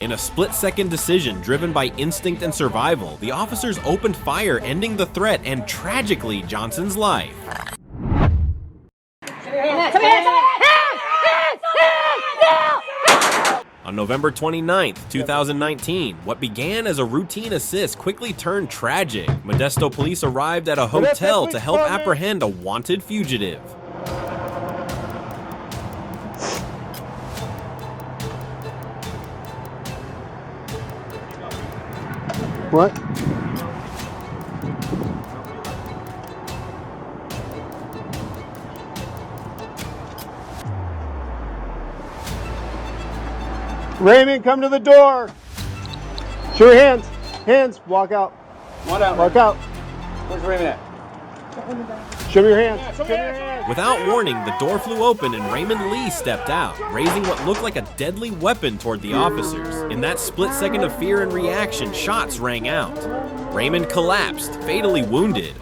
In a split-second decision driven by instinct and survival, the officers opened fire, ending the threat and, tragically, Johnson's life. On November 29, 2019, what began as a routine assist quickly turned tragic. Modesto police arrived at a hotel to help apprehend a wanted fugitive. What? Raymond, come to the door. Show your hands. Hands. Walk out. Come out. Walk out. Where's Raymond at? Show me your hands. Show me your hands. Without warning, the door flew open and Raymond Lee stepped out, raising what looked like a deadly weapon toward the officers. In that split second of fear and reaction, shots rang out. Raymond collapsed, fatally wounded.